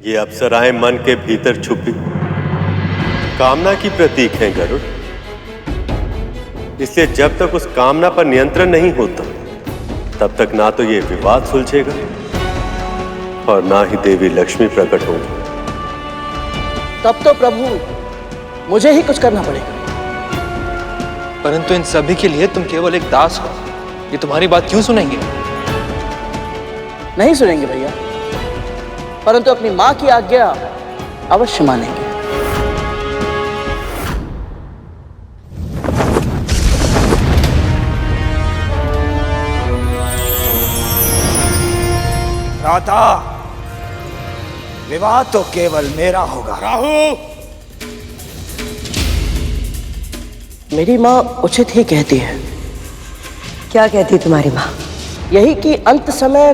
ये अप्सराएं मन के भीतर छुपी कामना की प्रतीक हैं गरुड़। इसलिए जब तक उस कामना पर नियंत्रण नहीं होता तब तक ना तो ये विवाद सुलझेगा और ना ही देवी लक्ष्मी प्रकट होगी। तब तो प्रभु मुझे ही कुछ करना पड़ेगा। परंतु इन सभी के लिए तुम केवल एक दास हो, ये तुम्हारी बात क्यों सुनेंगे? नहीं सुनेंगे भैया, परंतु अपनी मां की आज्ञा अवश्य मानेंगे। राधा, विवाह तो केवल मेरा होगा। राहु, मेरी मां उचित ही कहती है। क्या कहती तुम्हारी मां? यही कि अंत समय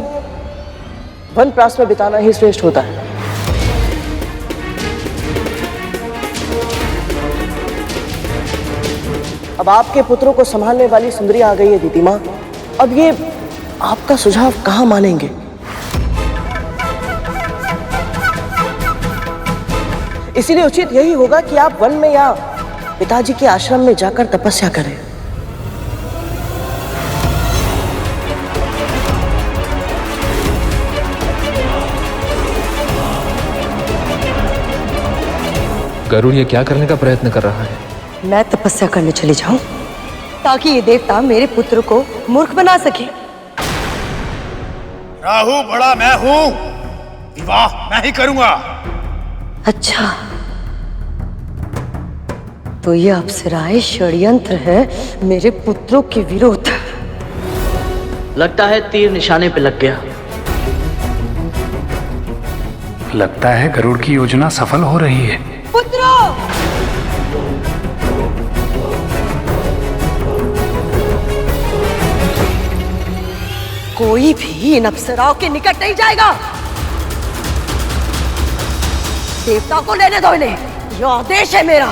वनप्रास में बिताना ही श्रेष्ठ होता है। अब आपके पुत्रों को संभालने वाली सुंदरी आ गई है दीदी मां। अब ये आपका सुझाव कहां मानेंगे? इसीलिए उचित यही होगा कि आप वन में या पिताजी के आश्रम में जाकर तपस्या करें। गरुड़ ये क्या करने का प्रयत्न कर रहा है? मैं तपस्या करने चली जाऊं ताकि ये देवता मेरे पुत्र को मूर्ख बना सके। राहु बड़ा मैं हूं, विवाह मैं ही करूंगा। अच्छा, तो ये अप्सराएं षड्यंत्र है मेरे पुत्रों के विरोध। लगता है तीर निशाने पे लग गया। लगता है गरुड़ की योजना सफल हो रही है। पुत्रों, कोई भी इन अप्सराओं के निकट नहीं जाएगा। देवता को लेने दो इन्हें, यह आदेश है मेरा।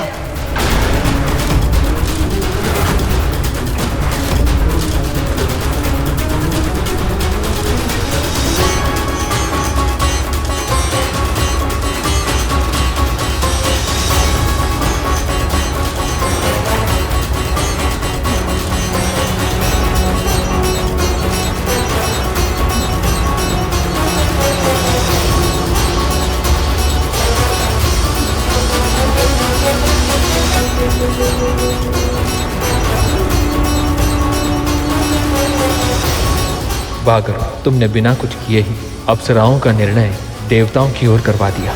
वाह गरुड़, तुमने बिना कुछ किए ही अप्सराओं का निर्णय देवताओं की ओर करवा दिया।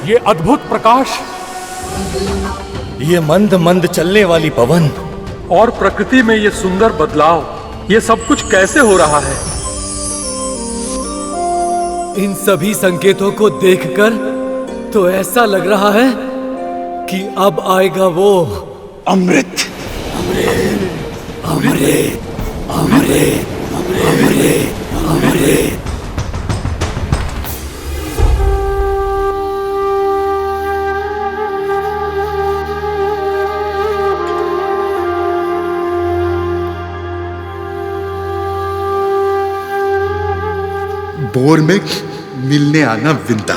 ये अद्भुत प्रकाश, ये मंद मंद चलने वाली पवन और प्रकृति में ये सुंदर बदलाव, ये सब कुछ कैसे हो रहा है? इन सभी संकेतों को देखकर तो ऐसा लग रहा है कि अब आएगा वो अमृत। अमृत, अमृत, अमृत, अमृत, अमृत। बोर में मिलने आना विंता,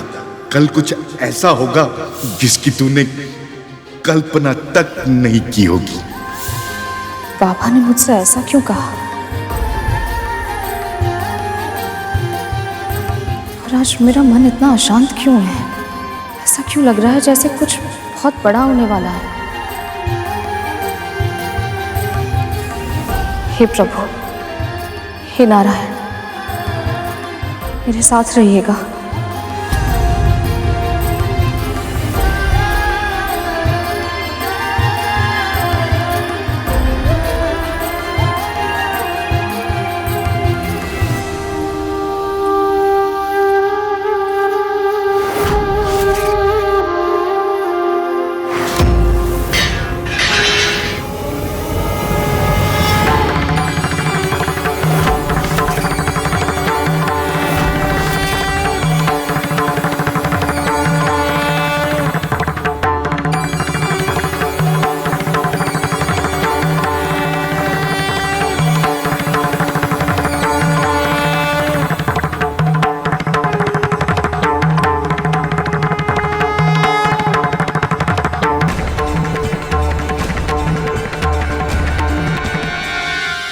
कल कुछ ऐसा होगा जिसकी तूने कल्पना तक नहीं की होगी। बाबा ने मुझसे ऐसा क्यों कहा? और आज मेरा मन इतना अशांत क्यों है? ऐसा क्यों लग रहा है जैसे कुछ बहुत बड़ा होने वाला है? हे प्रभु, हे नारायण, मेरे साथ रहिएगा।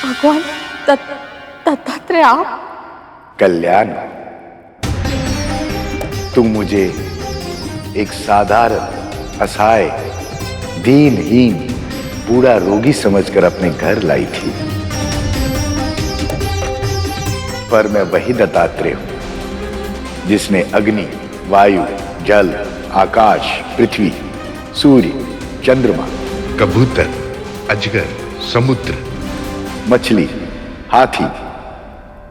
भगवान दत्तात्रेय, आप? कल्याण, तुम मुझे एक साधारण, असहाय, दीनहीन, बूढ़ा रोगी समझकर अपने घर लाई थी, पर मैं वही दत्तात्रेय हूं जिसने अग्नि, वायु, जल, आकाश, पृथ्वी, सूर्य, चंद्रमा, कबूतर, अजगर, समुद्र, मछली, हाथी,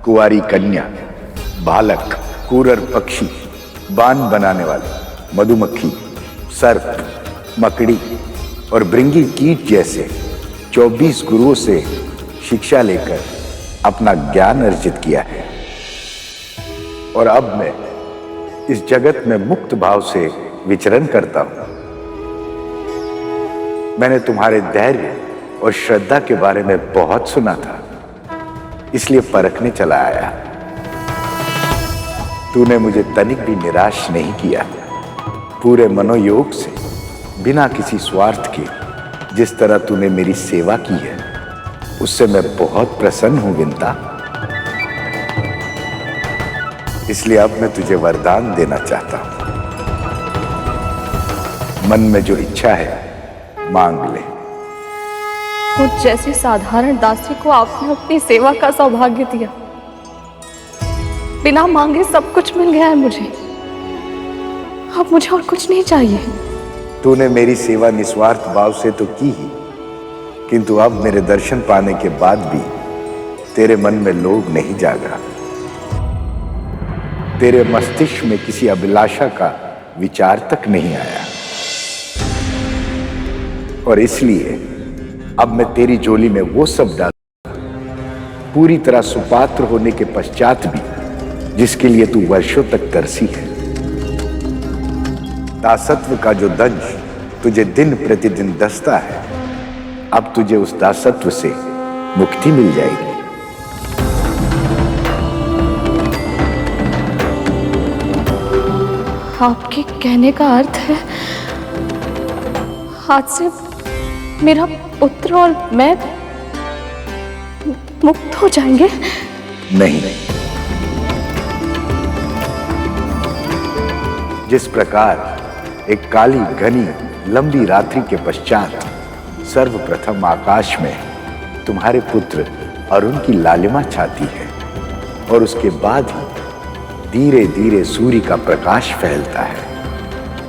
कुंवारी कन्या, बालक, कूरर पक्षी, बाण बनाने वाले, मधुमक्खी, सर्प, मकड़ी और भृंगी कीट जैसे 24 गुरुओं से शिक्षा लेकर अपना ज्ञान अर्जित किया है। और अब मैं इस जगत में मुक्त भाव से विचरण करता हूं। मैंने तुम्हारे धैर्य और श्रद्धा के बारे में बहुत सुना था, इसलिए परखने चला आया। तूने मुझे तनिक भी निराश नहीं किया। पूरे मनोयोग से, बिना किसी स्वार्थ के, जिस तरह तूने मेरी सेवा की है, उससे मैं बहुत प्रसन्न हूं विंता। इसलिए अब मैं तुझे वरदान देना चाहता हूं। मन में जो इच्छा है मांग ले। मुझ जैसे साधारण दासी को आपने अपनी सेवा का सौभाग्य दिया। बिना मांगे सब कुछ मिल गया है मुझे। अब मुझे और कुछ नहीं चाहिए। तूने मेरी सेवा निस्वार्थ भाव से तो की ही, किंतु अब मेरे दर्शन पाने के बाद भी तेरे मन में लोभ नहीं जागा। तेरे मस्तिष्क में किसी अभिलाषा का विचार तक नहीं आया, और इसलिए अब मैं तेरी झोली में वो सब डाल, पूरी तरह सुपात्र होने के पश्चात भी, जिसके लिए तू वर्षों तक तरसी है। दासत्व का जो दंश तुझे दिन प्रतिदिन दसता है, अब तुझे उस दासत्व से मुक्ति मिल जाएगी। आपके कहने का अर्थ है आज से मेरा पुत्र और मैं मुक्त हो जाएंगे? नहीं, जिस प्रकार एक काली घनी लंबी रात्रि के पश्चात सर्वप्रथम आकाश में तुम्हारे पुत्र अरुण की लालिमा छाती है, और उसके बाद ही धीरे धीरे सूर्य का प्रकाश फैलता है,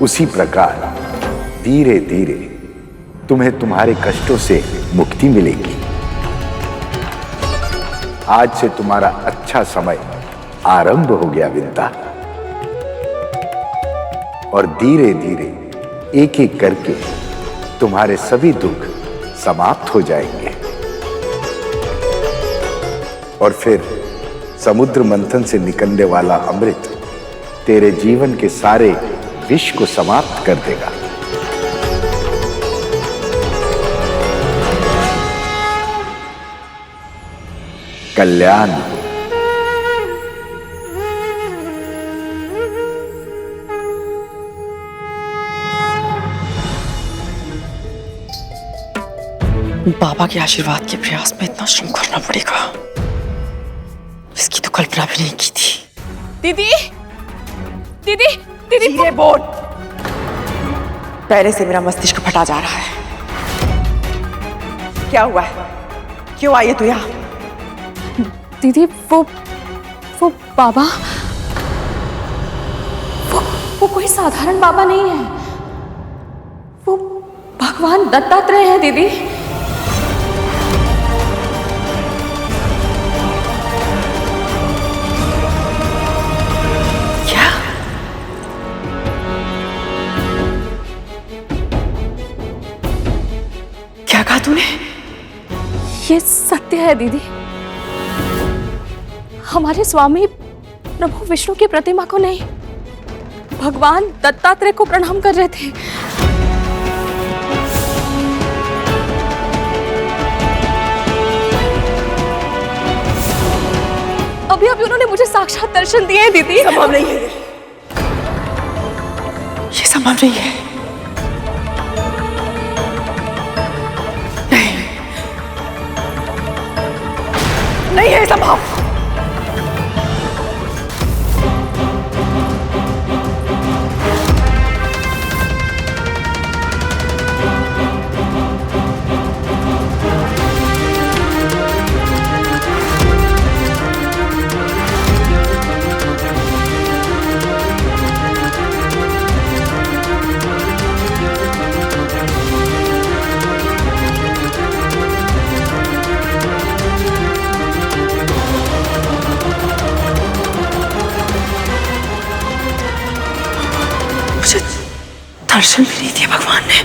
उसी प्रकार धीरे धीरे तुम्हें तुम्हारे कष्टों से मुक्ति मिलेगी। आज से तुम्हारा अच्छा समय आरंभ हो गया विंता, और धीरे धीरे एक एक करके तुम्हारे सभी दुख समाप्त हो जाएंगे, और फिर समुद्र मंथन से निकलने वाला अमृत तेरे जीवन के सारे विष को समाप्त कर देगा। कल्याण। बाबा के आशीर्वाद के प्रयास में इतना श्रम करना पड़ेगा, इसकी तो कल्पना भी नहीं की थी। दीदी, दीदी, दीदी, धीरे बोल। पहले से मेरा मस्तिष्क फटा जा रहा है। क्या हुआ है? क्यों आई है तू यहाँ? दीदी वो बाबा, वो कोई साधारण बाबा नहीं है, वो भगवान दत्तात्रेय है दीदी। क्या? क्या कहा तूने? ये सत्य है दीदी। हमारे स्वामी प्रभु विष्णु की प्रतिमा को नहीं, भगवान दत्तात्रेय को प्रणाम कर रहे थे। अभी अभी उन्होंने मुझे साक्षात दर्शन दिए हैं दीदी। संभव नहीं है, ये संभव नहीं है। नहीं है संभव। दर्शन भी नहीं दिया भगवान ने।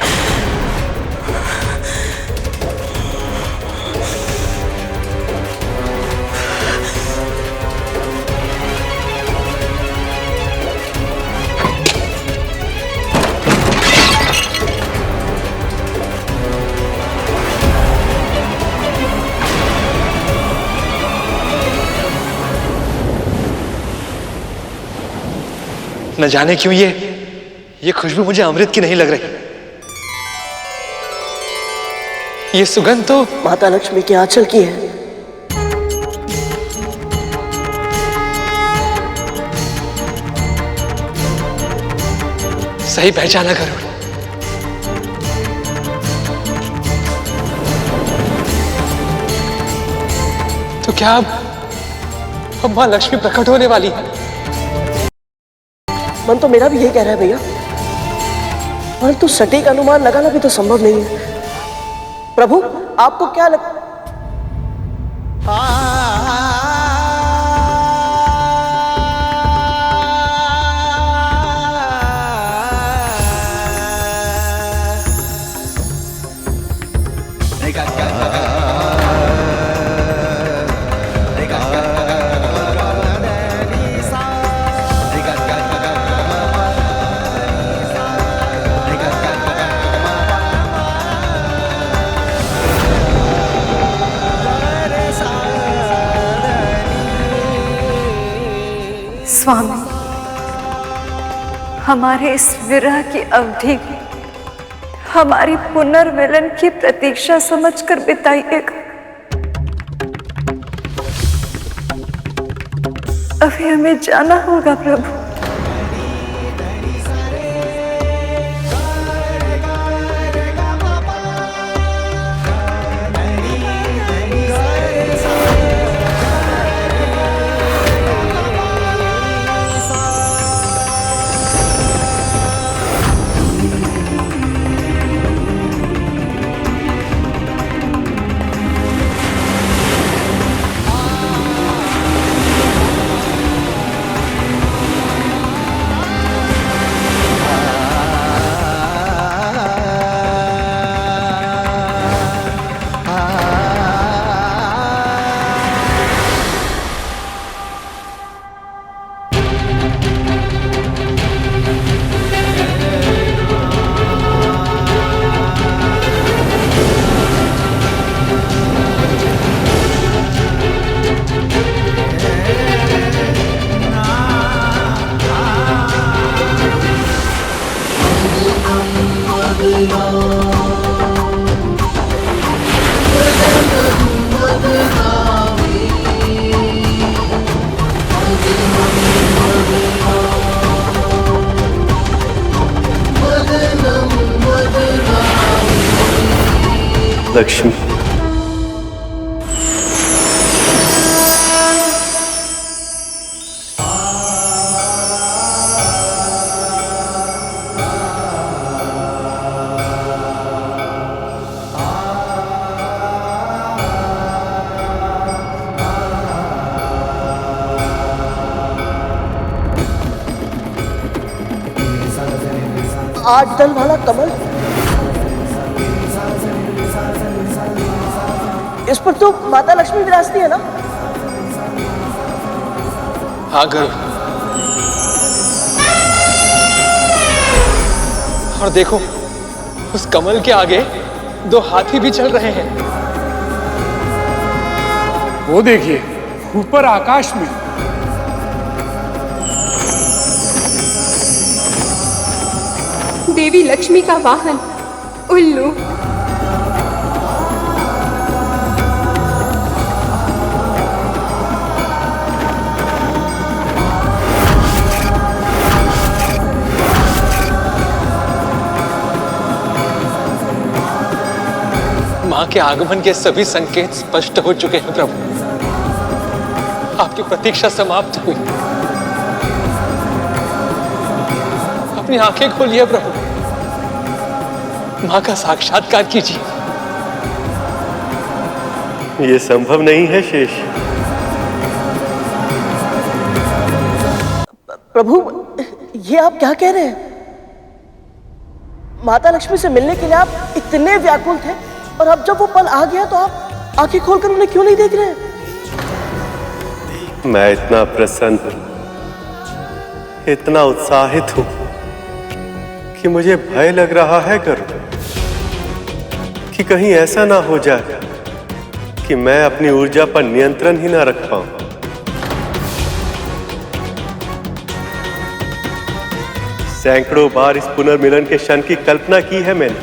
न जाने क्यों ये खुशबू मुझे अमृत की नहीं लग रही। ये सुगंध तो माता लक्ष्मी के आंचल की है। सही पहचाना गरुड़। तो क्या अब मां लक्ष्मी प्रकट होने वाली है? मन तो मेरा भी यही कह रहा है भैया, परंतु सटीक अनुमान लगाना भी तो संभव नहीं है। प्रभु आपको क्या स्वामी, हमारे इस विरह की अवधि में हमारी पुनर्मिलन की प्रतीक्षा समझकर बिताइएगा। अभी हमें जाना होगा प्रभु। लक्ष्मी, 8 दल वाला कमल, इस पर तो माता लक्ष्मी विराजती है ना? हाँ गरुड़, और देखो उस कमल के आगे 2 हाथी भी चल रहे हैं। वो देखिए ऊपर आकाश में। देवी लक्ष्मी का वाहन उल्लू। मां के आगमन के सभी संकेत स्पष्ट हो चुके हैं प्रभु। आपकी प्रतीक्षा समाप्त हुई। अपनी आंखें खोलिए प्रभु, मां का साक्षात्कार कीजिए। ये संभव नहीं है शेष। प्रभु, ये आप क्या कह रहे हैं? माता लक्ष्मी से मिलने के लिए आप इतने व्याकुल थे, और अब जब वो पल आ गया तो आप आंखें खोलकर उन्हें क्यों नहीं देख रहे हैं? मैं इतना प्रसन्न, इतना उत्साहित हूं कि मुझे भय लग रहा है गरुड़, कि कहीं ऐसा ना हो जाए कि मैं अपनी ऊर्जा पर नियंत्रण ही ना रख पाऊं। सैकड़ों बार इस पुनर्मिलन के क्षण की कल्पना की है मैंने,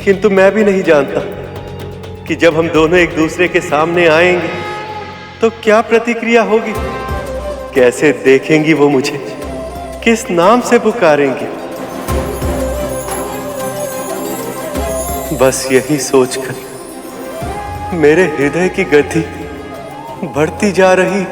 किंतु मैं भी नहीं जानता कि जब हम दोनों एक दूसरे के सामने आएंगे तो क्या प्रतिक्रिया होगी, कैसे देखेंगी वो मुझे, किस नाम से पुकारेंगी। बस यही सोचकर मेरे हृदय की गति बढ़ती जा रही।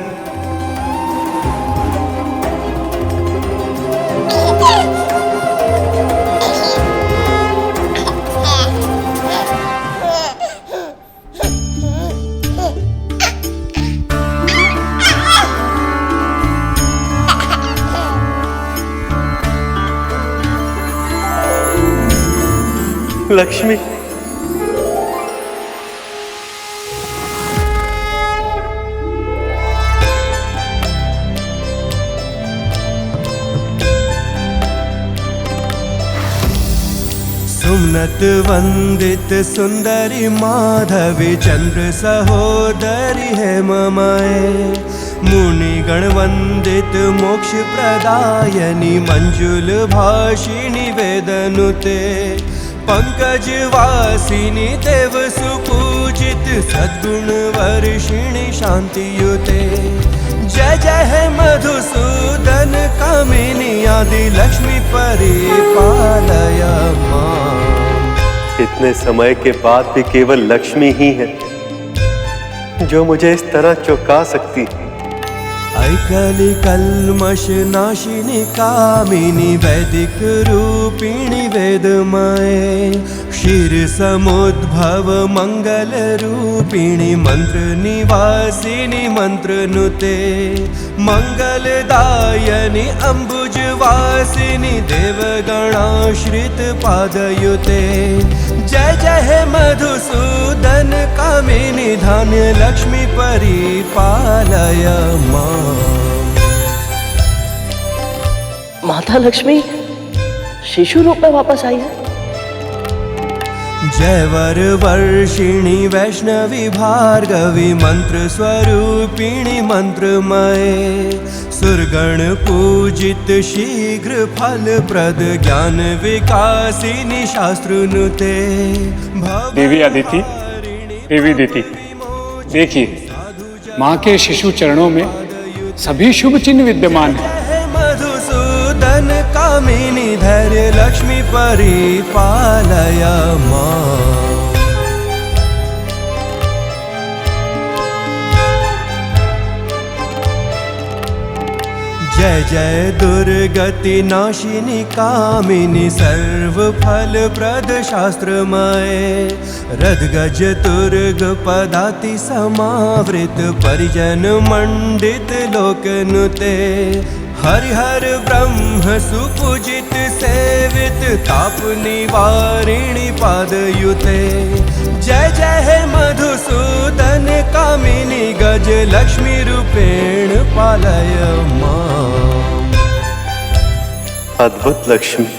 लक्ष्मी, सुमनत वंदित सुंदरी माधवी चंद्र सहोदरी है ममाए। मुनिगण वंदित मोक्ष प्रदायनी मंजुल भाषिणी वेदनुते। पंकज वासिनी देव सुपूजित सद्गुण वर्षिणी शांतियुते। जय जय है मधुसूदन कामिनी आदि लक्ष्मी परिपालय मां। इतने समय के बाद भी केवल लक्ष्मी ही है जो मुझे इस तरह चौंका सकती है। ऐकली कल्मष नाशिनी कामिनी वैदिक रूपिणी वेदमये। क्षीर समुद्भव मंगल रूपिणी मंत्र निवासिनी मंत्र नुते। मंगलदायनी अंबुज वासिनी देवगणाश्रित पादयुते। जय जय हे मधुसूदन कामिनी धान्य लक्ष्मी परिपालय मां। माता लक्ष्मी शिशु रूप में वापस आई है। जयवर वर्षिणी वैष्णवी भार्गवी मंत्र स्वरूपिणी मंत्रमये। सुरगण पूजित शीघ्र फल प्रद ज्ञान विकासिनी शास्त्रनुते। देवी अदिति, देवी दीति, देखिए माँ के शिशु चरणों में सभी शुभ चिन्ह विद्यमान हैं। मधुसूदन कामिनी धैर्य लक्ष्मी परिपालय मां। जय जय दुर्गति नाशिनी कामिनी सर्व फल प्रद शास्त्रमये। रदगज तुर्ग पदाति समावृत परिजन मंडित लोकनुते। हरिहर ब्रह्म सुपूजित सेवित ताप निवारिणी पादयुते जय जय हे मधुसूदन कामिनी गज लक्ष्मी रूपेण पालय माम्। अद्भुत लक्ष्मी,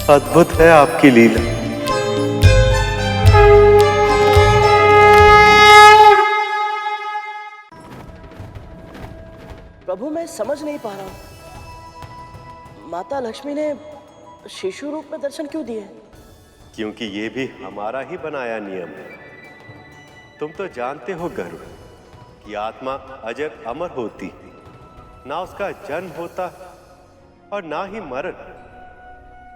अद्भुत है आपकी लीला। प्रभु मैं समझ नहीं पा रहा हूं, माता लक्ष्मी ने शिशु रूप में दर्शन क्यों दिए? क्योंकि ये भी हमारा ही बनाया नियम है। तुम तो जानते हो गरुड़ कि आत्मा अजर अमर होती, ना उसका जन्म होता और ना ही मरण।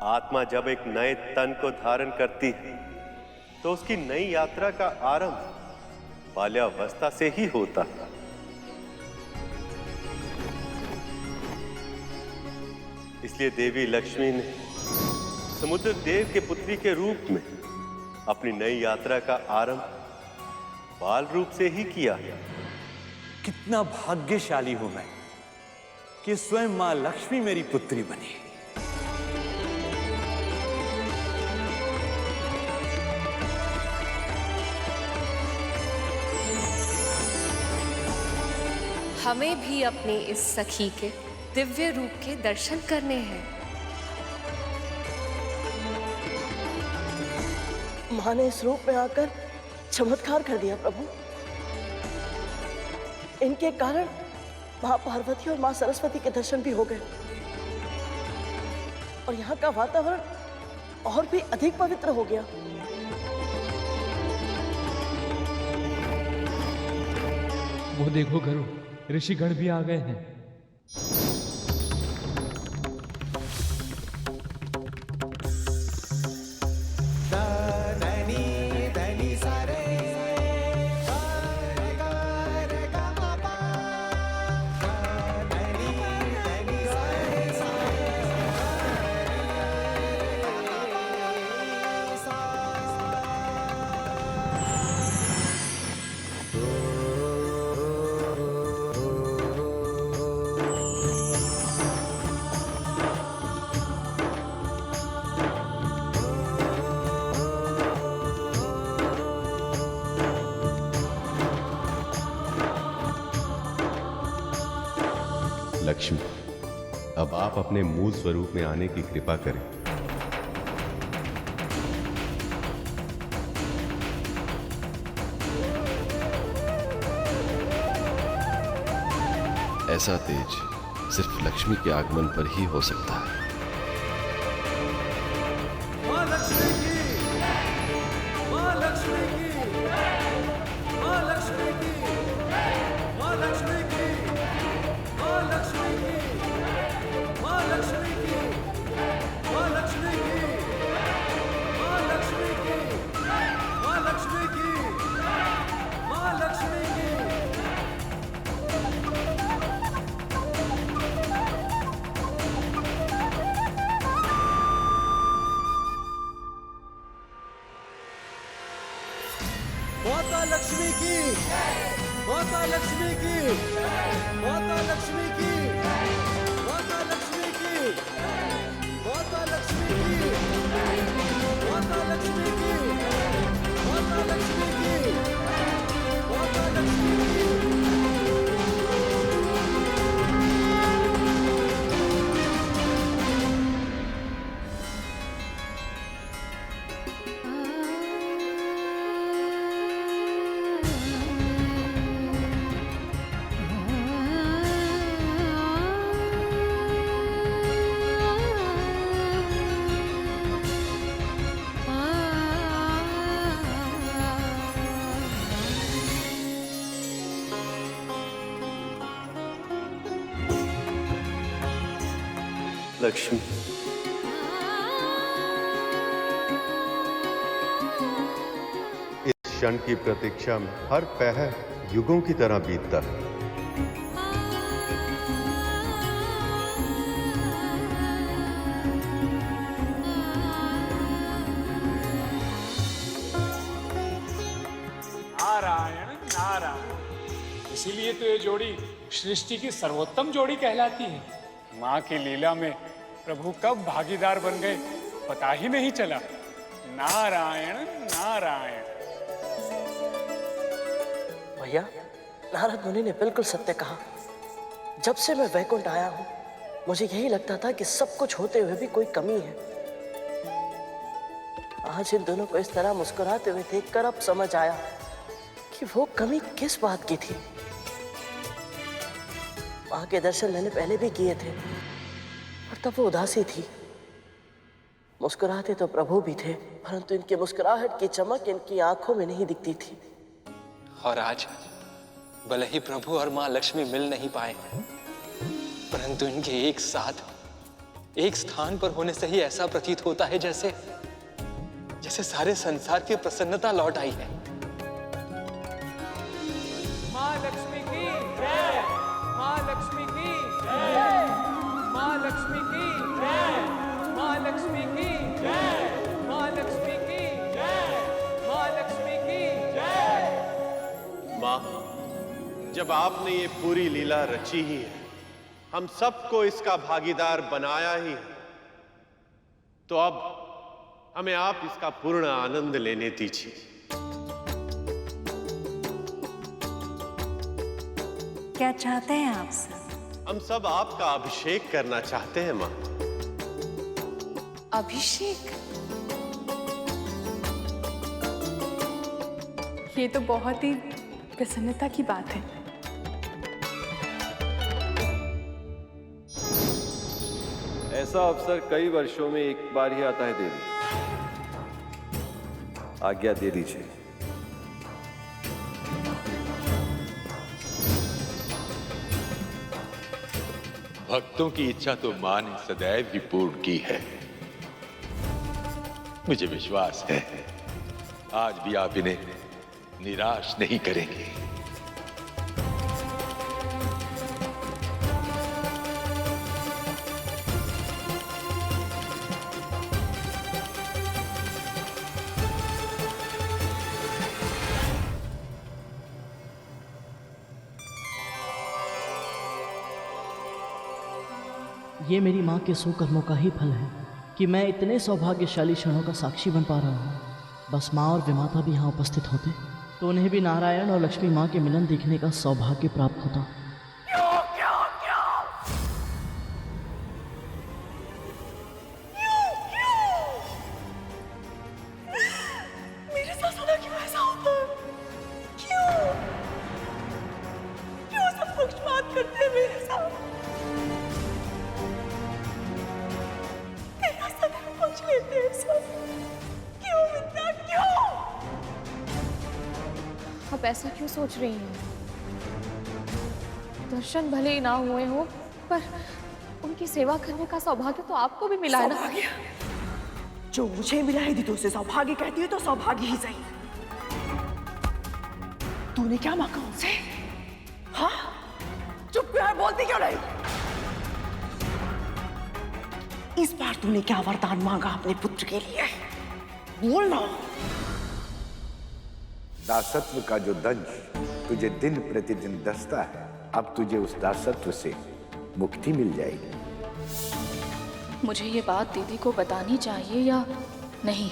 आत्मा जब एक नए तन को धारण करती है तो उसकी नई यात्रा का आरंभ बाल्यावस्था से ही होता है। इसलिए देवी लक्ष्मी ने समुद्र देव के पुत्री के रूप में अपनी नई यात्रा का आरंभ बाल रूप से ही किया। कितना भाग्यशाली हूं मैं कि स्वयं मां लक्ष्मी मेरी पुत्री बनी। हमें भी अपने इस सखी के दिव्य रूप के दर्शन करने हैं। मां ने इस रूप में आकर चमत्कार कर दिया प्रभु। इनके कारण मां पार्वती और मां सरस्वती के दर्शन भी हो गए और यहाँ का वातावरण और भी अधिक पवित्र हो गया। वो देखो गरुड़, ऋषिगण भी आ गए हैं। लक्ष्मी, अब आप अपने मूल स्वरूप में आने की कृपा करें। ऐसा तेज सिर्फ लक्ष्मी के आगमन पर ही हो सकता है। मां लक्ष्मी की, मां लक्ष्मी की, मां लक्ष्मी की, मां लक्ष्मी की, मां लक्ष्मी की, मां लक्ष्मी की, मां लक्ष्मी की, मां लक्ष्मी की, मां लक्ष्मी की, मां लक्ष्मी की। माता लक्ष्मी की, माता लक्ष्मी की, माता लक्ष्मी की, माता लक्ष्मी की, माता लक्ष्मी की, माता लक्ष्मी की, माता लक्ष्मी की, माता लक्ष्मी की। लक्ष्मी, इस क्षण की प्रतीक्षा में हर पहर युगों की तरह बीतता है। नारायण नारायण। इसीलिए तो ये जोड़ी सृष्टि की सर्वोत्तम जोड़ी कहलाती है। माँ की लीला में प्रभु कब भागीदार बन गए पता ही नहीं चला। नारायण नारायण। भैया, नारद मुनि ने बिल्कुल सत्य कहा। जब से मैं वैकुंठ आया हूं, मुझे यही लगता था कि सब कुछ होते हुए भी कोई कमी है। आज इन दोनों को इस तरह मुस्कुराते हुए देखकर अब समझ आया कि वो कमी किस बात की थी। मां के दर्शन मैंने पहले भी किए थे और तब वो उदासी थी। मुस्कुराते तो प्रभु भी थे, परंतु इनकी मुस्कुराहट की चमक इनकी आंखों में नहीं दिखती थी। और आज भले ही प्रभु और मां लक्ष्मी मिल नहीं पाए, परंतु इनके एक साथ एक स्थान पर होने से ही ऐसा प्रतीत होता है जैसे सारे संसार की प्रसन्नता लौट आई है। माँ लक्ष्मी की जय, माँ लक्ष्मी की जय, माँ लक्ष्मी की जय, माँ लक्ष्मी की जय, माँ लक्ष्मी की जय, माँ लक्ष्मी की जय। माँ, जब आपने ये पूरी लीला रची ही है, हम सबको इसका भागीदार बनाया ही है, तो अब हमें आप इसका पूर्ण आनंद लेने दीजिए। क्या चाहते हैं आप सब? हम सब आपका अभिषेक करना चाहते हैं मां। अभिषेक? ये तो बहुत ही प्रसन्नता की बात है। ऐसा अवसर कई वर्षों में एक बार ही आता है देवी। आज्ञा दे दीजिए। भक्तों की इच्छा तो मां ने सदैव ही पूर्ण की है। मुझे विश्वास है आज भी आप इन्हें निराश नहीं करेंगे। ये मेरी माँ के सुकर्मों का ही फल है कि मैं इतने सौभाग्यशाली क्षणों का साक्षी बन पा रहा हूँ। बस माँ और विमाता भी यहाँ उपस्थित होते तो उन्हें भी नारायण और लक्ष्मी माँ के मिलन देखने का सौभाग्य प्राप्त होता। मेरे साथ सदा क्यों ऐसा होता है? क्यों? क्यों सब पक्षपात करते हैं मेरे साथ? तेरा सदैव पक्ष लेते हैं सब। क्यों विद्या, क्यों? आप ऐसा क्यों सोच रही हैं? दर्शन भले ही ना हुए हो, पर उनकी सेवा करने का सौभाग्य तो आपको भी मिला है ना। जो मुझे मिला है तो उसे सौभाग्य कहती है तो सौभाग्य ही सही। तूने क्या मांगा उनसे? हाँ? चुप क्यों है, बोलती क्यों नहीं? इस बार तूने क्या वरदान मांगा अपने पुत्र के लिए? बोलना। दासत्व का जो दंश तुझे दिन प्रतिदिन दसता है, अब तुझे उस दासत्व से मुक्ति मिल जाएगी। मुझे ये बात दीदी को बतानी चाहिए या नहीं?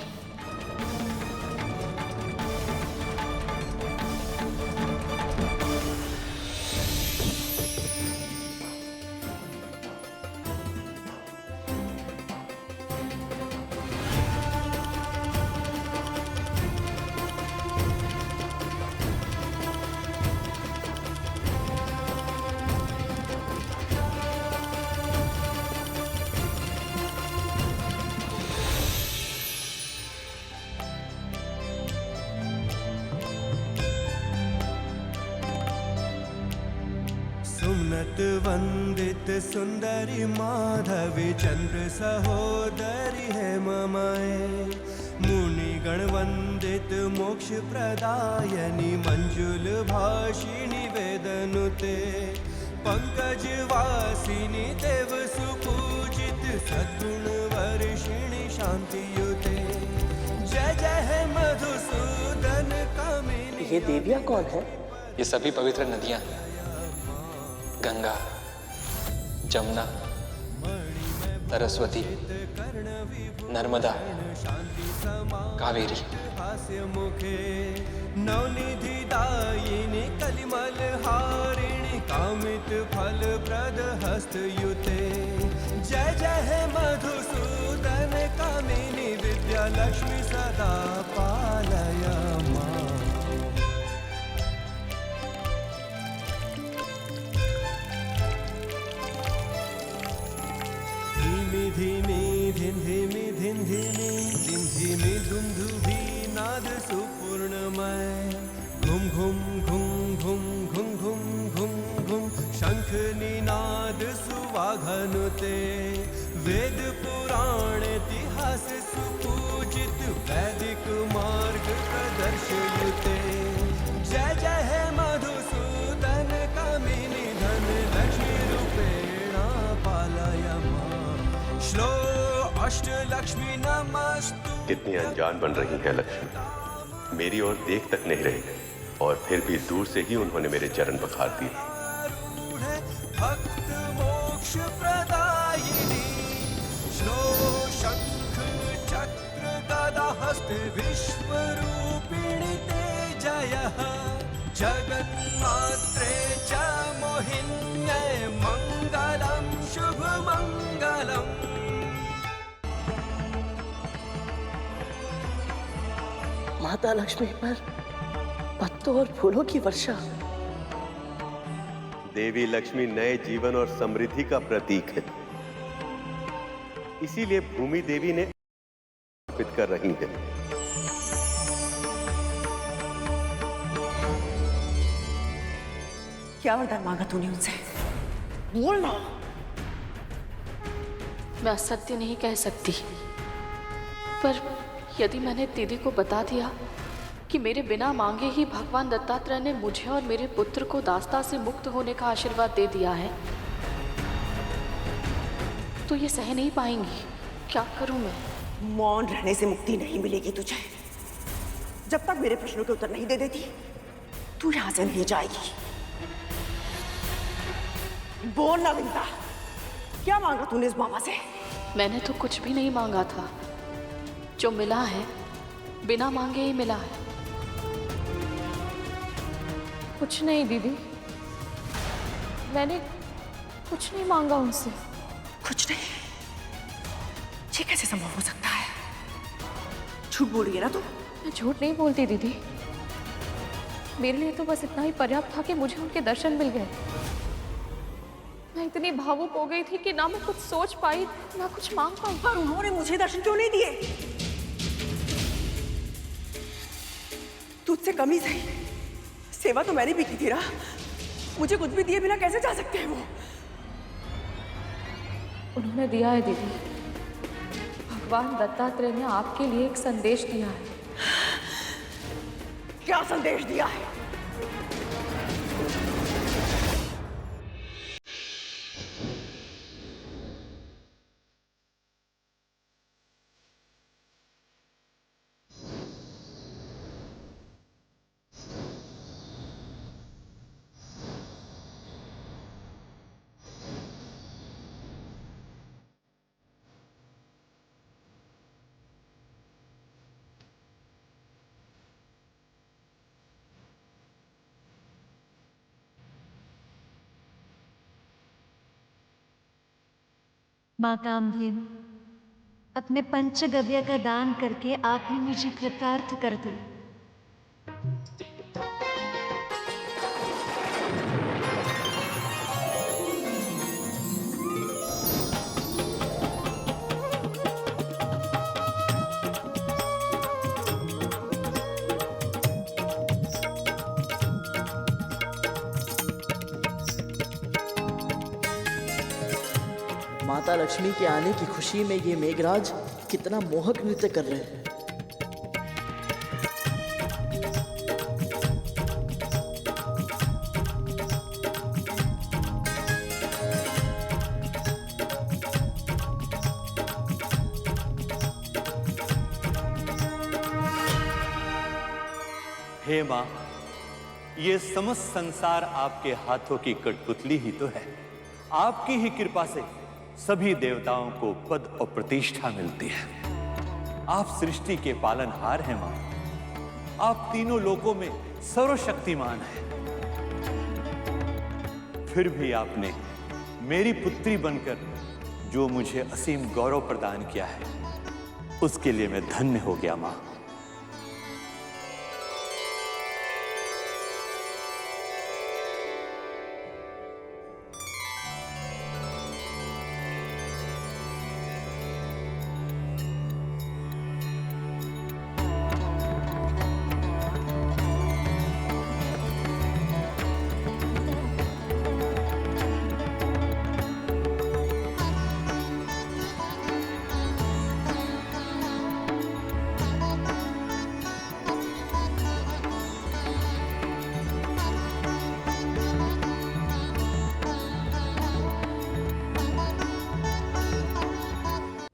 सुमनत वंदित सुंदरी माधवी चंद्र सहोदरी है ममाए। मुनि गण वंदित मोक्ष प्रदायनी मंजुल भाषिणी वेदनुते। पंकज वासिनी देव सुपूजित सद्गुण वर्षिणी शांति युते। जय जय मधुसूदन कामिनी। ये देवियाँ कौन है? ये सभी पवित्र नदियां गंगा, जमुना, सरस्वती, नर्मदा, कावेरी। मुखे नवनिधि दायिनी कलिमल हारिणी कामित फल प्रद हस्तयुते। जय जय मधुसूदन कामिनी विद्या लक्ष्मी सदा पालय मां। धीमी धीमी धिन धीमी धिन धीमी धिन धीमी दुंदुभी नाद सुपूर्णमय। घुम घुम घुम घुम घुम घुम घुम घुम शंख निनाद सुवाघनुते। वेद पुराण इतिहास सुपूजित वैदिक मार्ग प्रदर्शयुते। जय जय मधुसूदन कामिनी धन लक्ष्मी रूपेण पालय मां। श्लो अष्ट लक्ष्मी नमस्तु। कितनी अनजान बन रही है लक्ष्मी, मेरी ओर देख तक नहीं रही और फिर भी दूर से ही उन्होंने मेरे चरण पखार दिए। भक्त मोक्ष प्रदायिनी श्लो शंख चक्र गदा हस्त विश्वरूपिणी ते जयः। जगन्मात्रे च मोहिन्यै मंगलम शुभ मंगलम। माता लक्ष्मी पर पत्तों और फूलों की वर्षा। देवी लक्ष्मी नए जीवन और समृद्धि का प्रतीक है, इसीलिए भूमि देवी ने अर्पित कर रही है। क्या वरदान मांगा तूने उनसे? बोलना। मैं असत्य नहीं कह सकती, पर यदि मैंने दीदी को बता दिया कि मेरे बिना मांगे ही भगवान दत्तात्रेय ने मुझे और मेरे पुत्र को दास्ता से मुक्त होने का आशीर्वाद दे दिया है, तो ये सह नहीं पाएंगी। क्या करूं मैं? मौन रहने से मुक्ति नहीं मिलेगी तुझे। जब तक मेरे प्रश्नों के उत्तर नहीं दे देती, तू यहां से नहीं जाएगी। बोल ना विंता, क्या मांगा तूने इस मामा से? मैंने तो कुछ भी नहीं मांगा था। जो मिला है बिना मांगे ही मिला है। कुछ नहीं दीदी, मैंने कुछ नहीं मांगा उनसे। कुछ नहीं? ये कैसे संभव हो सकता है? झूठ बोल रही है ना तू? मैं झूठ नहीं बोलती दीदी, मेरे लिए तो बस इतना ही पर्याप्त था कि मुझे उनके दर्शन मिल गए। मैं इतनी भावुक हो गई थी कि ना मैं कुछ सोच पाई ना कुछ मांग पाई। पर उन्होंने मुझे दर्शन क्यों नहीं दिए? तुझसे कमी सही, सेवा तो मैंने भी की थी ना। मुझे कुछ भी दिए बिना कैसे जा सकते हैं वो? उन्होंने दिया है दीदी। भगवान दत्तात्रेय ने आपके लिए एक संदेश दिया है। क्या संदेश दिया है? माँ कामधेनु, अपने पंचगव्य का दान करके आप ही मुझे कृतार्थ कर दो। माता लक्ष्मी के आने की खुशी में ये मेघराज कितना मोहक नृत्य कर रहे हैं। हे माँ, ये समस्त संसार आपके हाथों की कठपुतली ही तो है। आपकी ही कृपा से सभी देवताओं को पद और प्रतिष्ठा मिलती है। आप सृष्टि के पालनहार हैं मां। आप तीनों लोकों में सर्वशक्तिमान हैं। फिर भी आपने मेरी पुत्री बनकर जो मुझे असीम गौरव प्रदान किया है, उसके लिए मैं धन्य हो गया मां।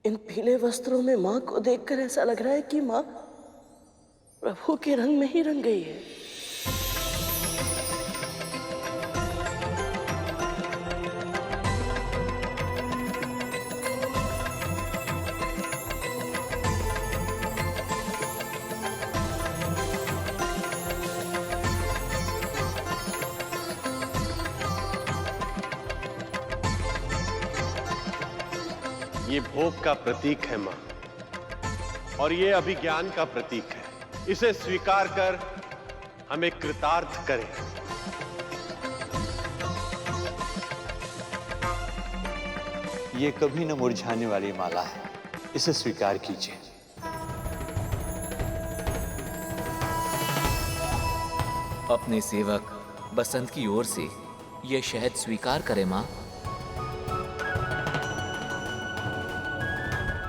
इन पीले वस्त्रों में माँ को देखकर ऐसा लग रहा है कि माँ प्रभु के रंग में ही रंग गई है। ये भोग का प्रतीक है मां, और ये अभिज्ञान का प्रतीक है। इसे स्वीकार कर हमें कृतार्थ करें। ये कभी न मुरझाने वाली माला है, इसे स्वीकार कीजिए। अपने सेवक बसंत की ओर से यह शहद स्वीकार करें मां।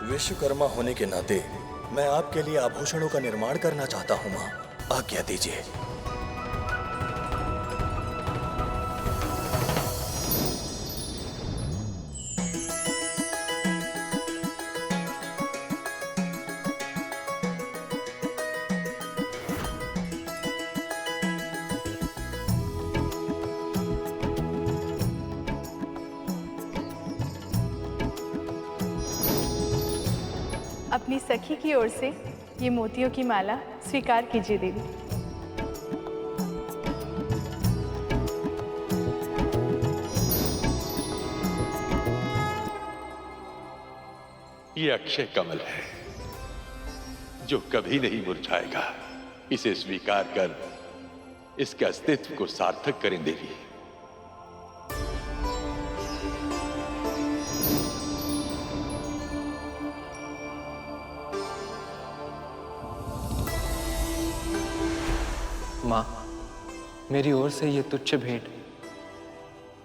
विश्वकर्मा होने के नाते मैं आपके लिए आभूषणों का निर्माण करना चाहता हूं मां, आज्ञा दीजिए। अपनी सखी की ओर से ये मोतियों की माला स्वीकार कीजिए देवी। ये अक्षय कमल है जो कभी नहीं मुरझाएगा। इसे स्वीकार कर इसके अस्तित्व को सार्थक करें देवी। मां, मेरी ओर से ये तुच्छ भेंट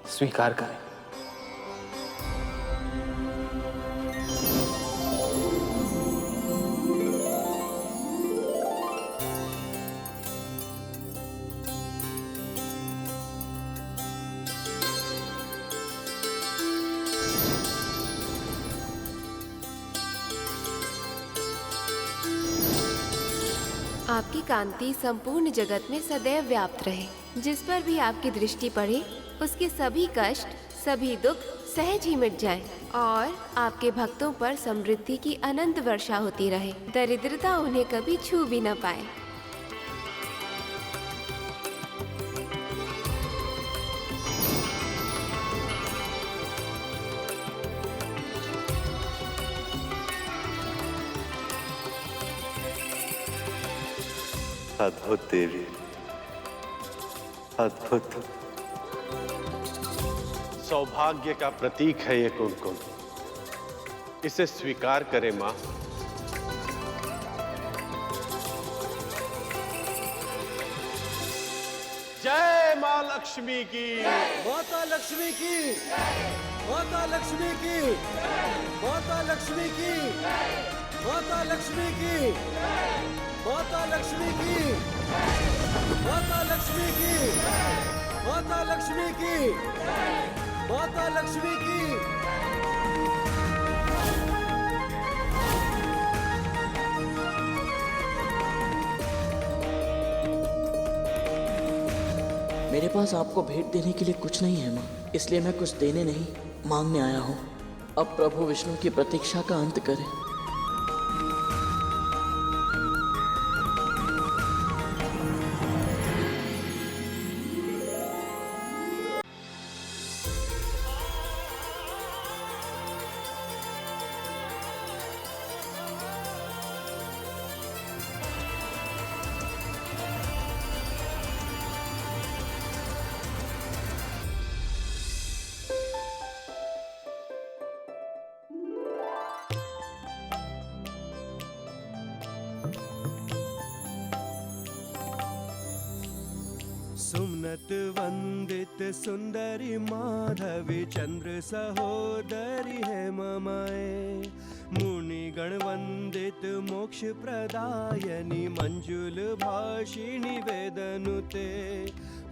स्वीकार करें। आपकी कांति संपूर्ण जगत में सदैव व्याप्त रहे। जिस पर भी आपकी दृष्टि पड़े उसके सभी कष्ट, सभी दुख सहज ही मिट जाएं और आपके भक्तों पर समृद्धि की अनंत वर्षा होती रहे। दरिद्रता उन्हें कभी छू भी न पाए। अद्भुत देवी, अद्भुत। सौभाग्य का प्रतीक है ये कुमकुम, इसे स्वीकार करें मां। जय मां लक्ष्मी की, माता लक्ष्मी की, माता लक्ष्मी की, माता लक्ष्मी की, माता लक्ष्मी की, माता लक्ष्मी की, माता लक्ष्मी की, माता लक्ष्मी की, माता लक्ष्मी की। मेरे पास आपको भेंट देने के लिए कुछ नहीं है माँ, इसलिए मैं कुछ देने नहीं मांगने आया हूँ। अब प्रभु विष्णु की प्रतीक्षा का अंत करें। सुमनत वंदित सुंदरी माधवी चंद्र सहोदरी है ममाए, मुनि गण वंदित मोक्ष प्रदायनी मंजुल भाषिणी वेदनुते,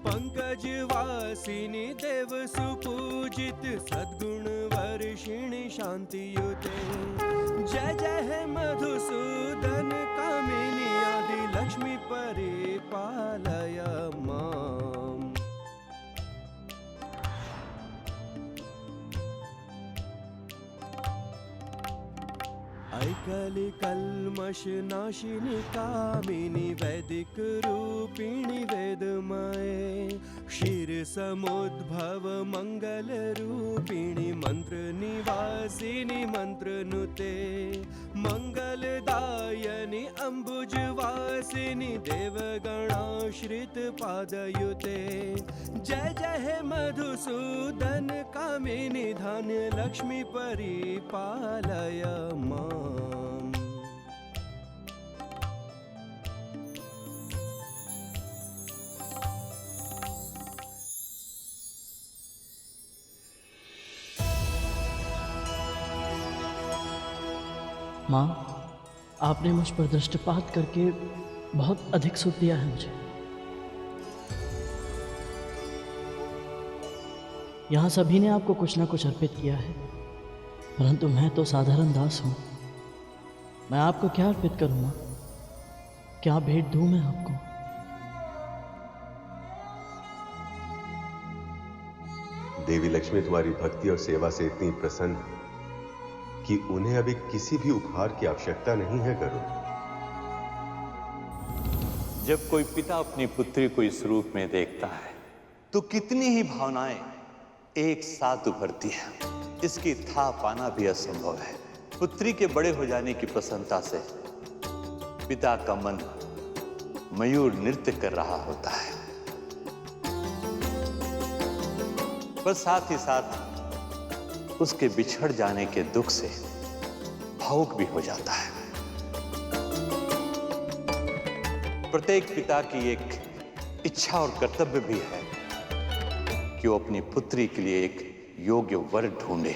पंकज वासिनी देव सुपूजित सद्गुण वर्षिणी शांतियुते। जय जय है मधुसूदन कामिनी आदि लक्ष्मी परिपालय माम। ऐकली कल्मष नाशिनी कामिनी वैदिक रूपिणी वेदमये, क्षीर समुद्भव मंगल रूपिणी मंत्र निवासिनी मंत्र नुते, मंगलदायिनी अंबुज वासिनी देवगणाश्रित पादयुते। जय जय हे मधुसूदन कामिनी धान्य लक्ष्मी परिपालय माम। माँ, आपने मुझ पर दृष्टिपात करके बहुत अधिक सुख दिया है मुझे। यहाँ सभी ने आपको कुछ ना कुछ अर्पित किया है, परंतु मैं तो साधारण दास हूँ। मैं आपको क्या अर्पित करूँ माँ? क्या भेंट दूँ मैं आपको? देवी लक्ष्मी तुम्हारी भक्ति और सेवा से इतनी प्रसन्न है कि उन्हें अभी किसी भी उपहार की आवश्यकता नहीं है गरुड़। जब कोई पिता अपनी पुत्री को इस रूप में देखता है तो कितनी ही भावनाएं एक साथ उभरती है, इसकी था पाना भी असंभव है। पुत्री के बड़े हो जाने की प्रसन्नता से पिता का मन मयूर नृत्य कर रहा होता है, पर साथ ही साथ उसके बिछड़ जाने के दुख से भावुक भी हो जाता है। प्रत्येक पिता की एक इच्छा और कर्तव्य भी है कि वो अपनी पुत्री के लिए एक योग्य वर ढूंढे।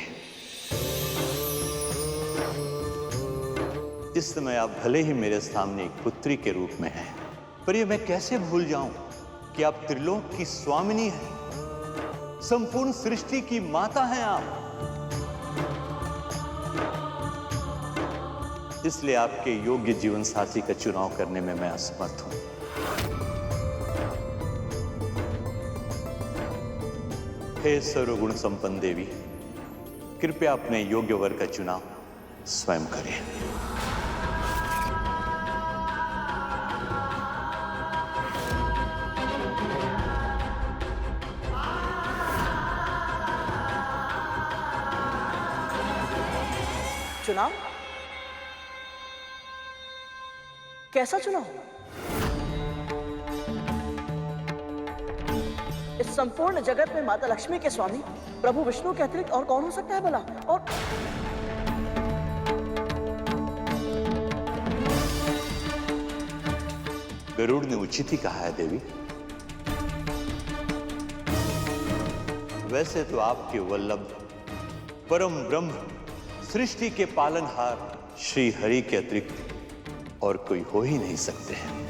इस समय आप भले ही मेरे सामने एक पुत्री के रूप में हैं, पर ये मैं कैसे भूल जाऊं कि आप त्रिलोक की स्वामिनी हैं, संपूर्ण सृष्टि की माता हैं आप। इसलिए आपके योग्य जीवन साथी का चुनाव करने में मैं असमर्थ हूं। हे सर्वगुण संपन्न देवी, कृपया अपने योग्य वर का चुनाव स्वयं करें। चुनाव? कैसा चुनाव? इस संपूर्ण जगत में माता लक्ष्मी के स्वामी प्रभु विष्णु के अतिरिक्त और कौन हो सकता है भला? और गरुड़ ने उचित ही कहा है देवी। वैसे तो आपके वल्लभ परम ब्रह्म सृष्टि के पालनहार श्री हरि के अतिरिक्त और कोई हो ही नहीं सकते हैं।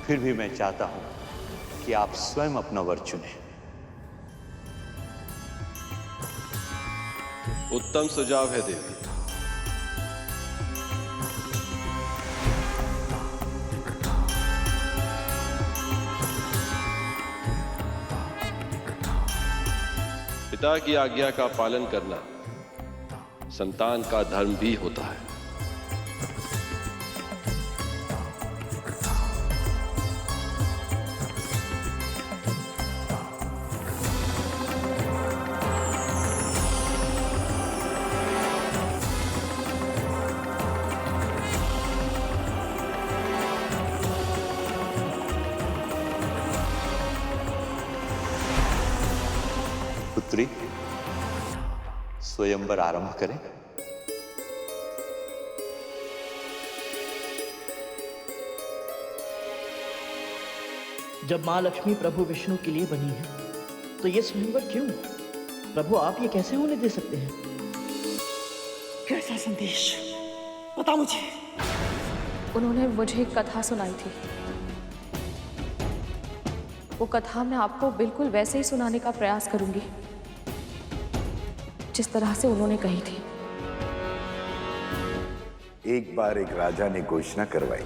फिर भी मैं चाहता हूं कि आप स्वयं अपना वर चुनें। उत्तम सुझाव है देवी। पिता की आज्ञा का पालन करना संतान का धर्म भी होता है। पुत्री, स्वयंवर आरंभ करें। जब माँ लक्ष्मी प्रभु विष्णु के लिए बनी है तो ये स्वयंवर क्यों? प्रभु आप ये कैसे होने दे सकते हैं? कैसा संदेश? बता मुझे। उन्होंने मुझे एक कथा सुनाई थी। वो कथा मैं आपको बिल्कुल वैसे ही सुनाने का प्रयास करूंगी जिस तरह से उन्होंने कही थी। एक बार एक राजा ने घोषणा करवाई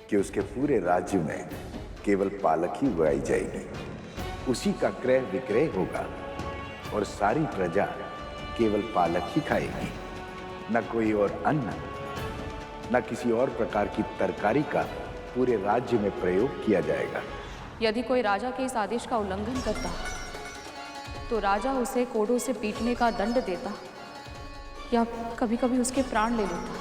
कि उसके पूरे राज्य में केवल पालक ही उगाई जाएगी, उसी का क्रय विक्रय होगा और सारी प्रजा केवल पालक ही खाएगी। न कोई और अन्न, न किसी और प्रकार की तरकारी का पूरे राज्य में प्रयोग किया जाएगा। यदि कोई राजा के इस आदेश का उल्लंघन करता तो राजा उसे कोड़ों से पीटने का दंड देता या कभी कभी उसके प्राण ले लेता।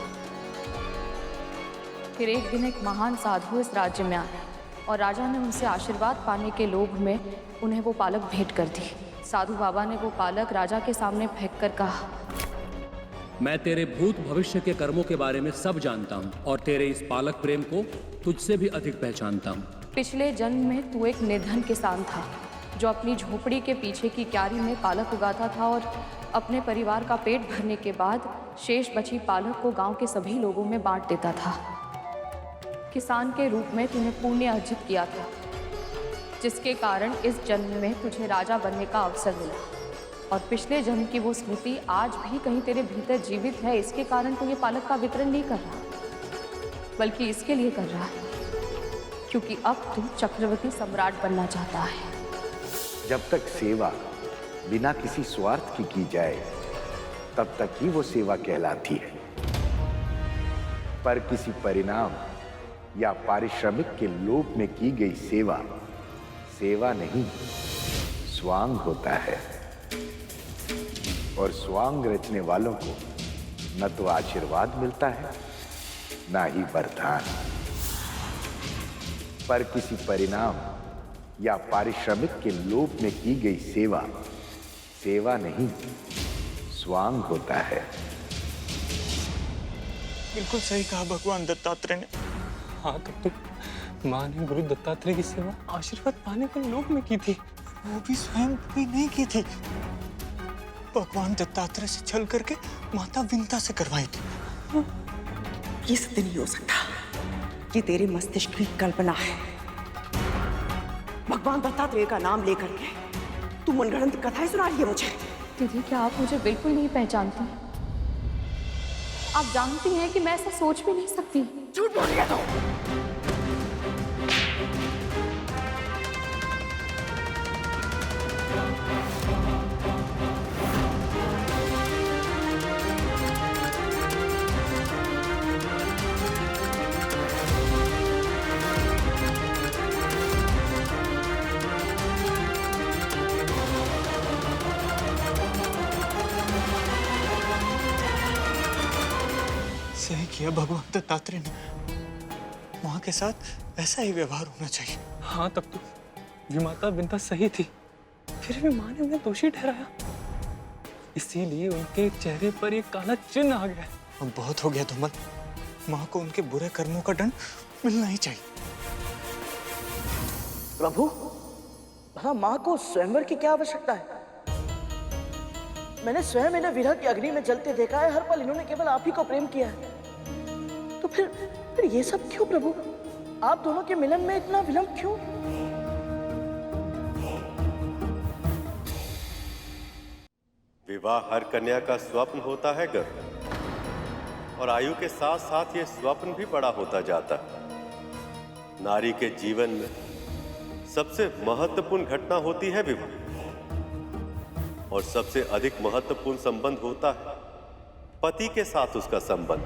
फिर एक दिन एक महान साधु इस राज्य में आए और राजा ने उनसे आशीर्वाद पाने के लोभ में उन्हें वो पालक भेंट कर दी। साधु बाबा ने वो पालक राजा के सामने फेंक कर कहा, मैं तेरे भूत भविष्य के कर्मों के बारे में सब जानता हूँ और तेरे इस पालक प्रेम को तुझसे भी अधिक पहचानता हूँ। पिछले जन्म में तू एक निर्धन किसान था जो अपनी झोपड़ी के पीछे की क्यारी में पालक उगाता था और अपने परिवार का पेट भरने के बाद शेष बची पालक को गांव के सभी लोगों में बांट देता था। किसान के रूप में तूने पुण्य अर्जित किया था जिसके कारण इस जन्म में तुझे राजा बनने का अवसर मिला और पिछले जन्म की वो स्मृति आज भी कहीं तेरे भीतर जीवित है। इसके कारण तू ये पालक का वितरण नहीं कर रहा बल्कि इसके लिए कर रहा है क्योंकि अब तू चक्रवर्ती सम्राट बनना चाहता है। जब तक सेवा बिना किसी स्वार्थ की जाए तब तक ही वो सेवा कहलाती है, पर किसी परिणाम या पारिश्रमिक के लोभ में की गई सेवा सेवा नहीं, स्वांग होता है। और स्वांग रचने वालों को न तो आशीर्वाद मिलता है ना ही वरदान, पर किसी परिणाम या पारिश्रमिक के लोभ में की गई सेवा सेवा नहीं, स्वांग होता है। बिल्कुल सही कहा भगवान दत्तात्रेय ने। हाँ, तब तो माँ ने गुरु दत्तात्रेय की सेवा आशीर्वाद पाने के लोभ में की थी, वो भी स्वयं भी नहीं की थी। भगवान दत्तात्रेय से छल करके माता विंता से करवाई थी। ये सत्य नहीं हो सकता, ये तेरे मस्तिष्क की कल्पना है। भगवान दत्तात्रेय का नाम लेकर के तू मनगढ़ंत कथाएं सुना रही है मुझे। दीदी, क्या आप मुझे बिल्कुल नहीं पहचानती? आप जानती हैं कि मैं ऐसा सोच भी नहीं सकती। झूठ बोल रही है तो। सही किया भगवान दत्तात्रेय ने, माँ के साथ ऐसा ही व्यवहार होना चाहिए। हाँ, तब तो विमाता विंता सही थी, फिर भी माँ ने उन्हें दोषी ठहराया, इसीलिए उनके चेहरे पर एक काला चिन्ह आ गया। अब बहुत हो गया धूमल, माँ को उनके बुरे कर्मों का दंड मिलना ही चाहिए। प्रभु, भला माँ को स्वयंवर की क्या आवश्यकता है? मैंने स्वयं इन्हें विरह की अग्नि में जलते देखा है। हर पल इन्होंने केवल आप ही को प्रेम किया है। तो फिर ये सब क्यों प्रभु? आप दोनों के मिलन में इतना विलंब क्यों? विवाह हर कन्या का स्वप्न होता है गर्भ, और आयु के साथ साथ ये स्वप्न भी बड़ा होता जाता है। नारी के जीवन में सबसे महत्वपूर्ण घटना होती है विवाह। और सबसे अधिक महत्वपूर्ण संबंध होता है पति के साथ उसका संबंध।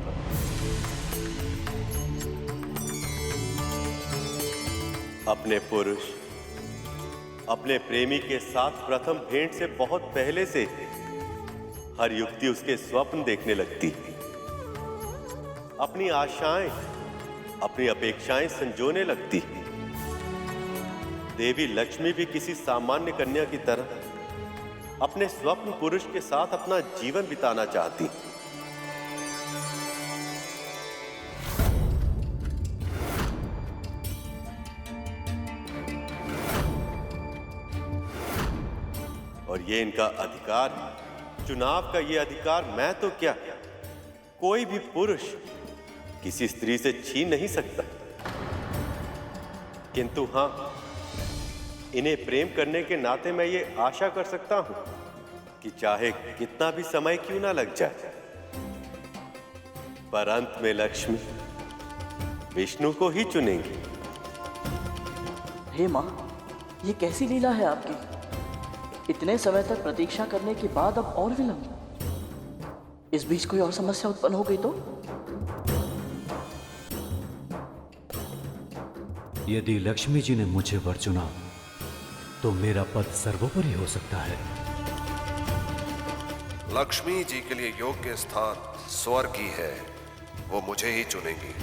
अपने पुरुष, अपने प्रेमी के साथ प्रथम भेंट से बहुत पहले से हर युवती उसके स्वप्न देखने लगती है, अपनी आशाएं, अपनी अपेक्षाएं संजोने लगती है। देवी लक्ष्मी भी किसी सामान्य कन्या की तरह अपने स्वप्न पुरुष के साथ अपना जीवन बिताना चाहती। और ये इनका अधिकार है, चुनाव का ये अधिकार मैं तो क्या, कोई भी पुरुष किसी स्त्री से छीन नहीं सकता। किंतु हां, इन्हें प्रेम करने के नाते मैं ये आशा कर सकता हूं कि चाहे कितना भी समय क्यों ना लग जाए, पर अंत में लक्ष्मी विष्णु को ही चुनेंगी। हे माँ, ये कैसी लीला है आपकी? इतने समय तक प्रतीक्षा करने के बाद अब और विलंब। इस बीच कोई और समस्या उत्पन्न हो गई तो? यदि लक्ष्मी जी ने मुझे वर चुना तो मेरा पद सर्वोपरि हो सकता है। लक्ष्मी जी के लिए योग्य स्थान स्वर्ग ही है, वो मुझे ही चुनेंगी।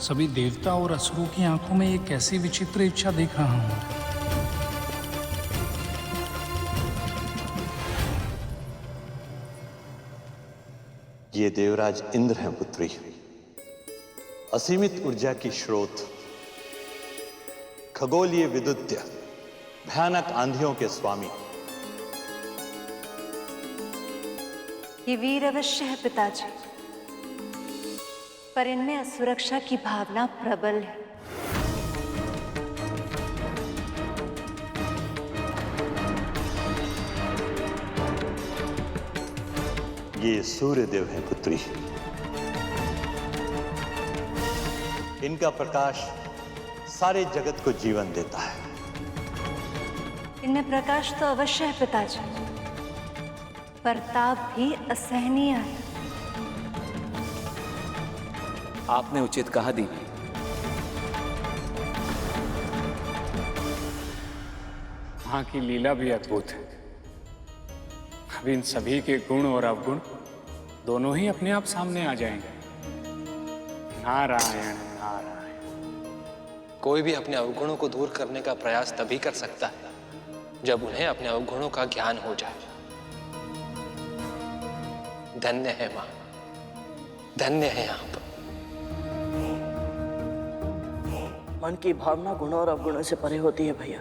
सभी देवता और असुरों की आंखों में एक ऐसी विचित्र इच्छा देख रहा हूं। ये देवराज इंद्र हैं पुत्री, असीमित ऊर्जा की स्रोत, खगोलीय विद्युत, भयानक आंधियों के स्वामी। ये वीर अवश्य है पिताजी, पर इनमें असुरक्षा की भावना प्रबल है। ये सूर्य देव हैं पुत्री, इनका प्रकाश सारे जगत को जीवन देता है। इनमें प्रकाश तो अवश्य है पिताजी, पर ताप भी असहनीय है। आपने उचित कहा देवी। वहां की लीला भी अद्भुत है। अब इन सभी के गुण और अवगुण दोनों ही अपने आप सामने आ जाएंगे। नारायण नारायण। कोई भी अपने अवगुणों को दूर करने का प्रयास तभी कर सकता है जब उन्हें अपने अवगुणों का ज्ञान हो जाए। धन्य है मां, धन्य है आप। मन की भावना गुणों और अवगुणों से परे होती है भैया।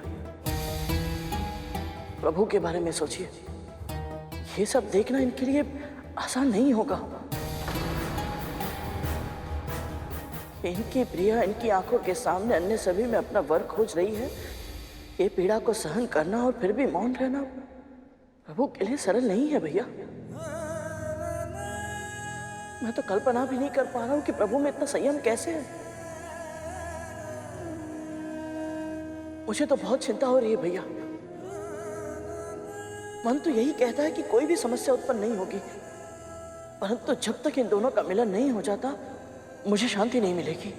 प्रभु के बारे में सोचिए, ये सब देखना इनके लिए आसान नहीं होगा। इनकी प्रिया इनकी आंखों के सामने अन्य सभी में अपना वर खोज रही है। ये पीड़ा को सहन करना और फिर भी मौन रहना प्रभु के लिए सरल नहीं है भैया। मैं तो कल्पना भी नहीं कर पा रहा हूं कि प्रभु में इतना संयम कैसे है। मुझे तो बहुत चिंता हो रही है भैया। मन तो यही कहता है कि कोई भी समस्या उत्पन्न नहीं होगी, परंतु जब तक इन दोनों का मिलन नहीं हो जाता मुझे शांति नहीं मिलेगी।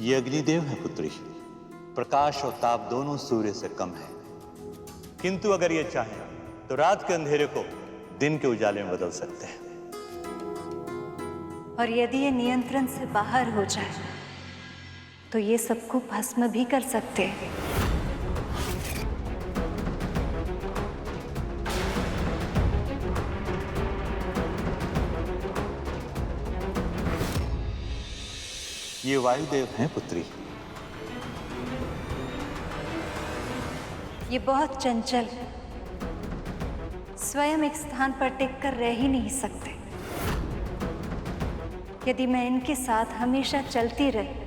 ये अग्निदेव है पुत्री, प्रकाश और ताप दोनों सूर्य से कम है, किंतु अगर ये चाहे तो रात के अंधेरे को दिन के उजाले में बदल सकते हैं। और यदि ये नियंत्रण से बाहर हो जाए तो ये सबको भस्म भी कर सकते हैं। ये वायुदेव हैं पुत्री। ये बहुत चंचल है, स्वयं एक स्थान पर टिककर रह ही नहीं सकते। यदि मैं इनके साथ हमेशा चलती रही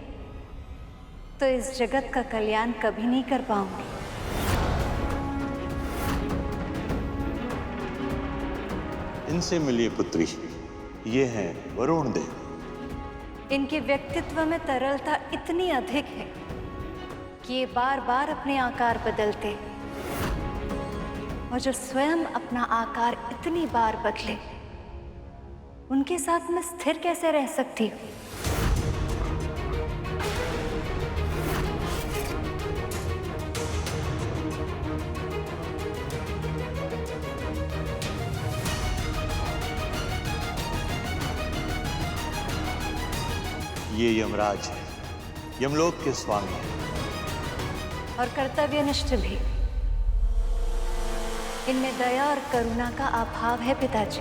तो इस जगत का कल्याण कभी नहीं कर पाऊंगी। इनसे मिलिए पुत्री, ये हैं वरुण देव। इनके व्यक्तित्व में तरलता इतनी अधिक है कि ये बार बार अपने आकार बदलते, और जो स्वयं अपना आकार इतनी बार बदले, उनके साथ मैं स्थिर कैसे रह सकती हूँ? ये यमराज है, यमलोक के स्वामी हैं। और कर्तव्यनिष्ठ भी। इनमें दया और करुणा का अभाव है पिताजी।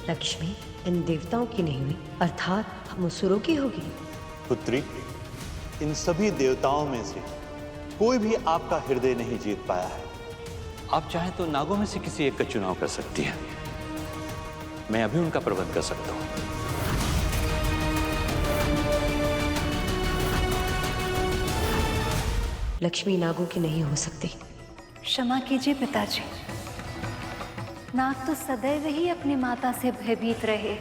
लक्ष्मी इन देवताओं की नहीं हुई, अर्थात हम असुरों की होगी। पुत्री, इन सभी देवताओं में से कोई भी आपका हृदय नहीं जीत पाया है। आप चाहें तो नागों में से किसी एक का चुनाव कर सकती हैं। मैं अभी उनका प्रबंध कर सकता हूं। लक्ष्मी नागों की नहीं हो सकती। क्षमा कीजिए पिताजी, नाग तो सदैव ही अपनी माता से भयभीत रहे,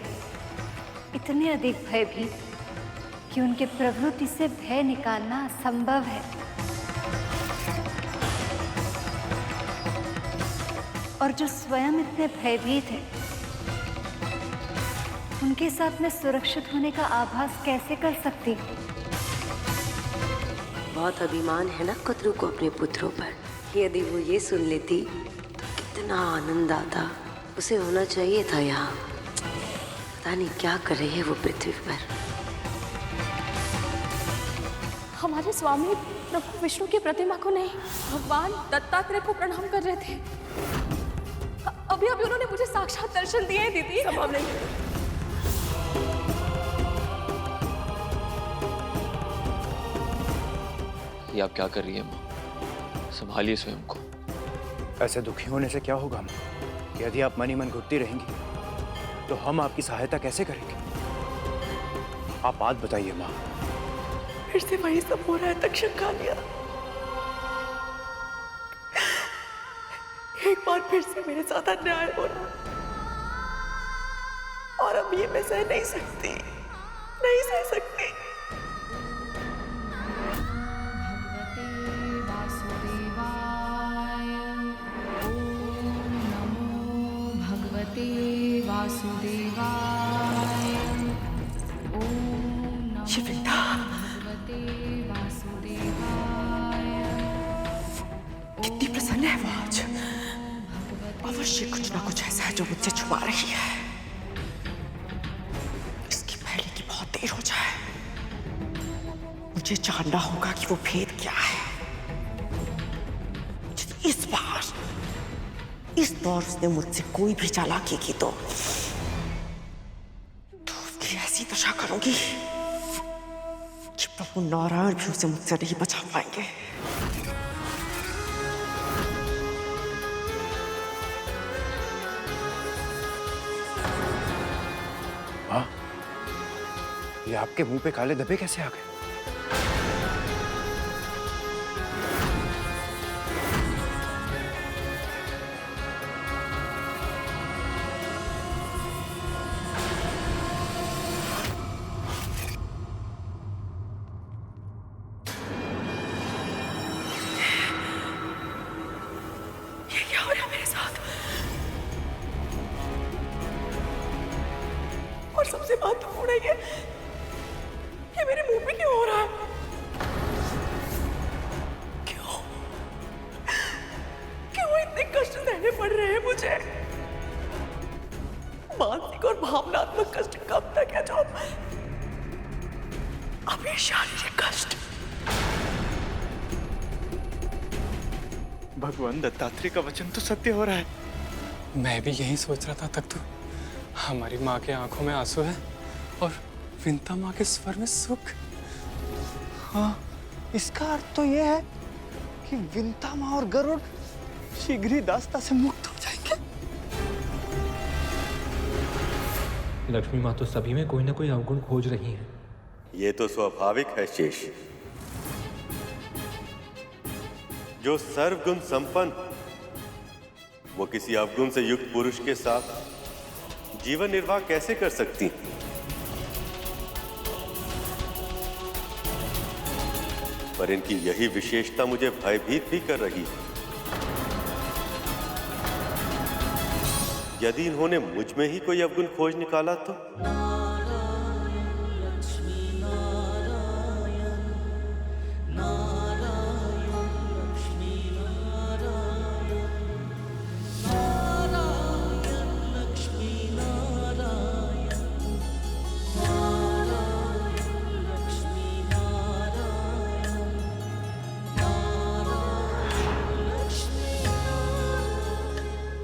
इतने अधिक भयभीत कि उनके प्रवृत्ति से भय निकालना असंभव है। और जो स्वयं इतने भयभीत हैं, उनके साथ मैं सुरक्षित होने का आभास कैसे कर सकती हूँ? बहुत अभिमान है ना कद्रू को अपने पुत्रों पर। यदि वो ये सुन लेती तो कितना आनंद आता। उसे होना चाहिए था यहाँ। पता नहीं क्या कर रही है वो पृथ्वी पर। हमारे स्वामी प्रभु विष्णु की प्रतिमा को नहीं, भगवान दत्तात्रेय को प्रणाम कर रहे थे। अभी अभी उन्होंने मुझे साक्षात दर्शन दिए हैं दीदी। संभव नहीं। ये आप क्या कर रही है माँ? संभालिए स्वयं को। ऐसे दुखी होने से क्या होगा माँ? यदि आप मनी मन घुटती रहेंगी तो हम आपकी सहायता कैसे करेंगे? आप बात बताइए माँ। फिर से वही सब हो रहा है तक्षकालिया। एक बार फिर से मेरे साथ अन्याय हो रहा है, और अब ये मैं सह नहीं सकती, नहीं सह सकती। वासुदेवाय। शिविंदा, कितनी प्रसन्न है वो आज। अवश्य कुछ ना कुछ ऐसा है जो मुझसे छुपा रही है। इसकी पहले की बहुत देर हो जाए। मुझे जानना होगा कि वो भेद क्या है। इस बार उसने मुझसे कोई भी चालाकी की तो उसकी ऐसी दशा करूंगी कि प्रभु नारायण भी उसे मुझसे नहीं बचा पाएंगे। हाँ, ये आपके मुंह पे काले धब्बे कैसे आ गए? और सबसे महत्वपूर्ण है ये मेरे मुंह पे क्यों हो रहा है? क्यों इतने कष्ट सहने पड़ रहे हैं मुझे? मानसिक और भावनात्मक कष्ट कब तक है जो अब ये शारीरिक कष्ट? भगवान दत्तात्रेय का वचन तो सत्य हो रहा है। मैं भी यही सोच रहा था तक तो। हमारी माँ के आंखों में आंसू है और विंता माँ के स्वर में सुख। हाँ, इसका अर्थ तो यह है कि विंता माँ और गरुड़ शीघ्र ही दास्ता से मुक्त हो जाएंगे। लक्ष्मी माँ तो सभी में कोई ना कोई अवगुण खोज रही हैं। ये तो स्वाभाविक है शेष। जो सर्वगुण संपन्न, वो किसी अवगुण से युक्त पुरुष के साथ जीवन निर्वाह कैसे कर सकती? पर इनकी यही विशेषता मुझे भयभीत भी कर रही है। यदि इन्होंने मुझ में ही कोई अवगुण खोज निकाला तो